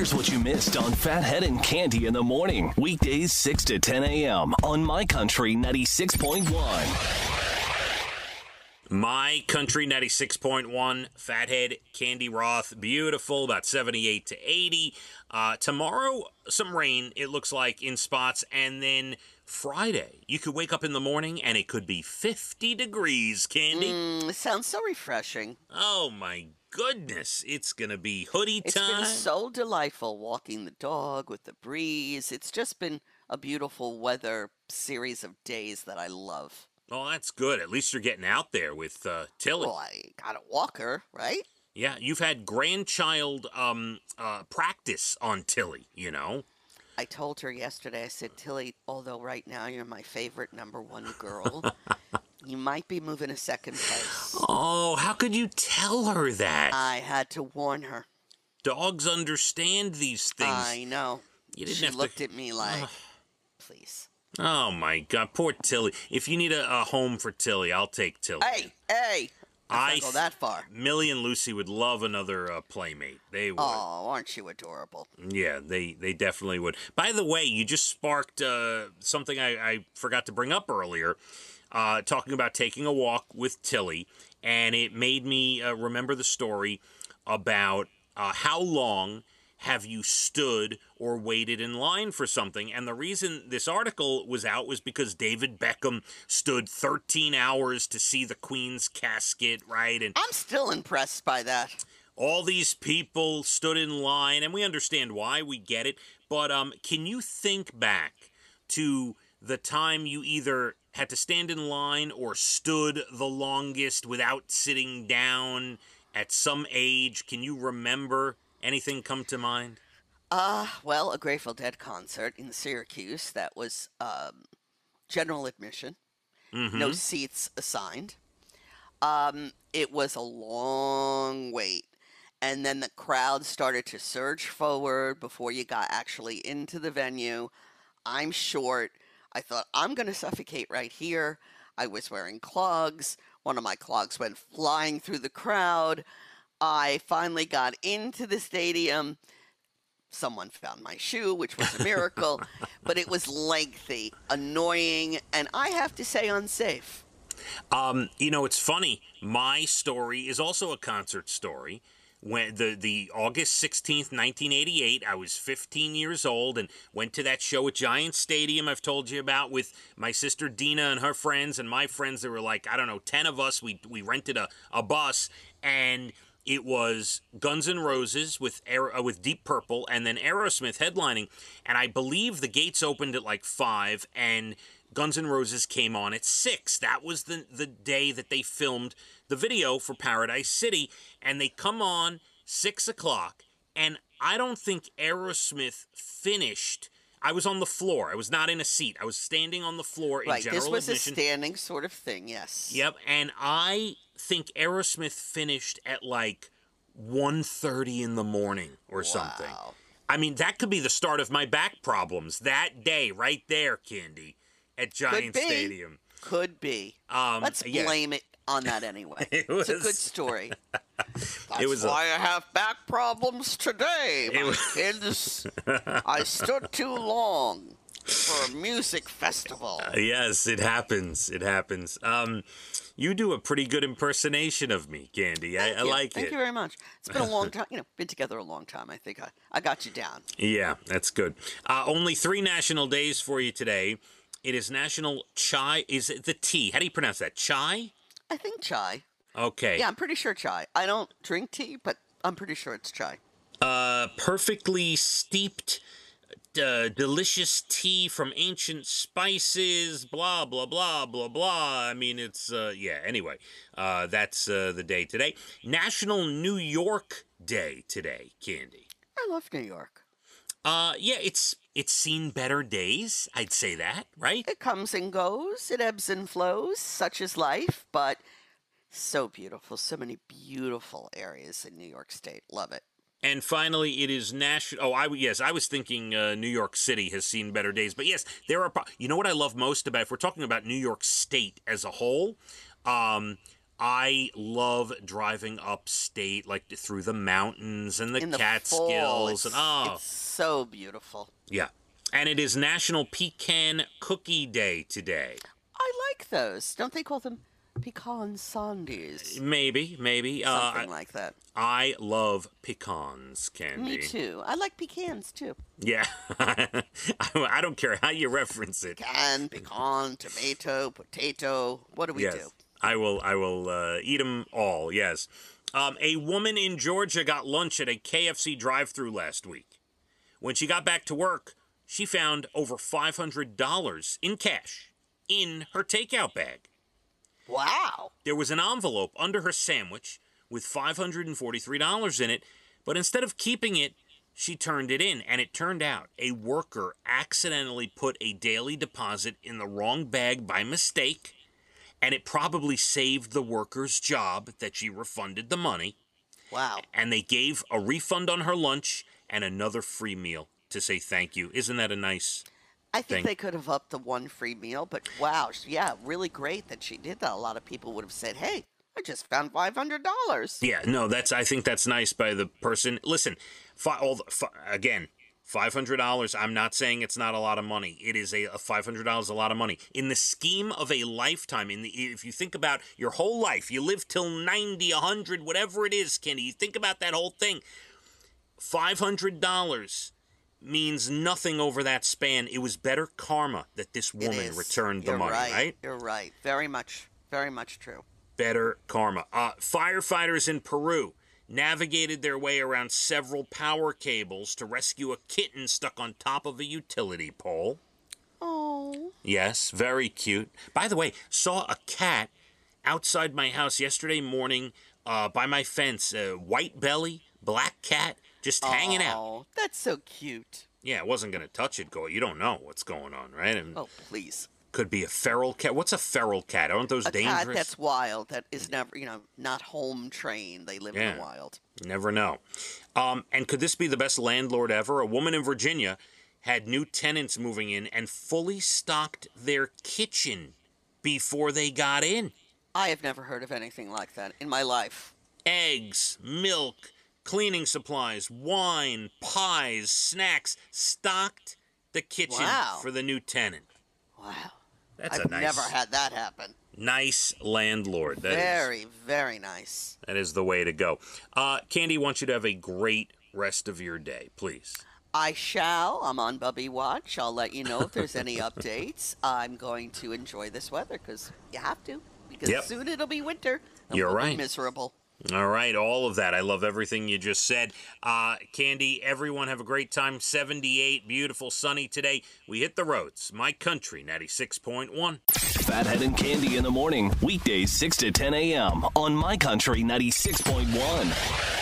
Here's what you missed on Phathead and Cande in the morning. Weekdays 6 to 10 a.m. on My Country 96.1. My Country 96.1, Phathead, Cande Roth, beautiful, about 78 to 80. Tomorrow, some rain, it looks like, in spots, and then Friday, you could wake up in the morning and it could be 50 degrees, Cande. It sounds so refreshing. Oh, my goodness. It's going to be hoodie time. It's been so delightful walking the dog with the breeze. It's just been a beautiful weather series of days that I love. Oh, that's good. At least you're getting out there with Tilly. Well, I got a walker, right? Yeah, you've had grandchild practice on Tilly, you know. I told her yesterday, I said, Tilly, although right now you're my favorite number one girl, you might be moving a second place. Oh, how could you tell her that? I had to warn her. Dogs understand these things. I know. You didn't she have looked to... at me like, please. Oh, my God. Poor Tilly. If you need a home for Tilly, I'll take Tilly. Hey! I can't go that far. Millie and Lucy would love another playmate. They would. Oh, aren't you adorable? Yeah, they definitely would. By the way, you just sparked something I forgot to bring up earlier, talking about taking a walk with Tilly, and it made me remember the story about how long have you stood or waited in line for something? And the reason this article was out was because David Beckham stood 13 hours to see the Queen's casket, right? And I'm still impressed by that. all these people stood in line, and we understand why, we get it. But can you think back to the time you either had to stand in line or stood the longest without sitting down at some age? Can you remember? Anything come to mind? Well, a Grateful Dead concert in Syracuse that was general admission, no seats assigned. It was a long wait, and then the crowd started to surge forward before you got actually into the venue. I'm short. I thought, I'm going to suffocate right here. I was wearing clogs. One of my clogs went flying through the crowd. I finally got into the stadium. Someone found my shoe, which was a miracle, but it was lengthy, annoying, and I have to say unsafe. You know, it's funny. My story is also a concert story. When the August 16th, 1988, I was 15 years old and went to that show at Giant Stadium I've told you about with my sister Dina and her friends and my friends. There were like, I don't know, 10 of us. We rented a bus, and it was Guns N' Roses with Deep Purple, and then Aerosmith headlining. And I believe the gates opened at like 5, and Guns N' Roses came on at 6. That was the day that they filmed the video for Paradise City, and they come on 6 o'clock, and I don't think Aerosmith finished. I was on the floor. I was not in a seat. I was standing on the floor in general admission. Right, this was a standing sort of thing, yes. Yep, and I think Aerosmith finished at like 1:30 in the morning or something. I mean, that could be the start of my back problems that day right there, Cande, at Giant Stadium. Could be. Let's blame it on that anyway. It's a good story. That's why I have back problems today, my kids. I stood too long for a music festival. Yes, it happens. It happens. You do a pretty good impersonation of me, Cande. I like it. Thank you very much. It's been a long time. Been together a long time. I think I got you down. Yeah, that's good. Only 3 national days for you today. It is National Chai. Is it the tea? How do you pronounce that? Chai? I think chai. Okay. Yeah, I'm pretty sure chai. I don't drink tea, but I'm pretty sure it's chai. Perfectly steeped, delicious tea from ancient spices, blah, blah, blah, blah, blah. I mean, it's, anyway, that's the day today. National New York Day today, Cande. I love New York. Yeah, it's seen better days, I'd say that, right? It comes and goes, it ebbs and flows, such is life, but so beautiful, so many beautiful areas in New York State. Love it. And finally, it is national. Oh, I was thinking New York City has seen better days. But yes, there are. You know what I love most about, if we're talking about New York State as a whole, I love driving upstate, like through the mountains and the In the Catskills. fall, it's so beautiful. Yeah. And it is National Pecan Cookie Day today. I like those. Don't they call them pecan sandies? Maybe. Something like that. I love pecans, Candy. Me too. I like pecans too. Yeah. I don't care how you reference it. Pecan, tomato, potato. What do we do? I will eat them all, yes. A woman in Georgia got lunch at a KFC drive-thru last week. When she got back to work, she found over $500 in cash in her takeout bag. Wow. There was an envelope under her sandwich with $543 in it, but instead of keeping it, she turned it in, and it turned out a worker accidentally put a daily deposit in the wrong bag by mistake, and it probably saved the worker's job that she refunded the money. Wow. And they gave a refund on her lunch and another free meal to say thank you. Isn't that a nice I think thing? they could have upped the one free meal, but wow, yeah, really great that she did that. A lot of people would have said, hey, I just found $500. Yeah, no, I think that's nice by the person. Listen, again, $500, I'm not saying it's not a lot of money. It is a $500 a lot of money. In the scheme of a lifetime, if you think about your whole life, you live till 90, 100, whatever it is, Kenny, you think about that whole thing, $500 means nothing over that span. It was better karma that this woman returned the money, right? You're right. Very much true. Better karma. Firefighters in Peru navigated their way around several power cables to rescue a kitten stuck on top of a utility pole. Oh. Yes, very cute. By the way, saw a cat outside my house yesterday morning by my fence. White belly, black cat, just hanging out. Oh, that's so cute. Yeah, I wasn't going to touch it. You don't know what's going on, right? Oh, please. Could be a feral cat. What's a feral cat? Aren't those dangerous? A cat that's wild, that is never, not home trained. They live in the wild. You never know. And could this be the best landlord ever? A woman in Virginia had new tenants moving in and fully stocked their kitchen before they got in. I have never heard of anything like that in my life. Eggs, milk, cleaning supplies, wine, pies, snacks, stocked the kitchen for the new tenant. Wow. I've never had that happen. Nice landlord. Very nice. That is the way to go. Candy wants you to have a great rest of your day, please. I shall. I'm on Bubby Watch. I'll let you know if there's any updates. I'm going to enjoy this weather because you have to. Because soon it'll be winter. And You're we'll right. Be miserable. All right, all of that. I love everything you just said. Candy, everyone have a great time. 78, beautiful, sunny today. We hit the roads. My Country, 96.1. Phathead and Candy in the morning, weekdays 6 to 10 a.m. on My Country 96.1.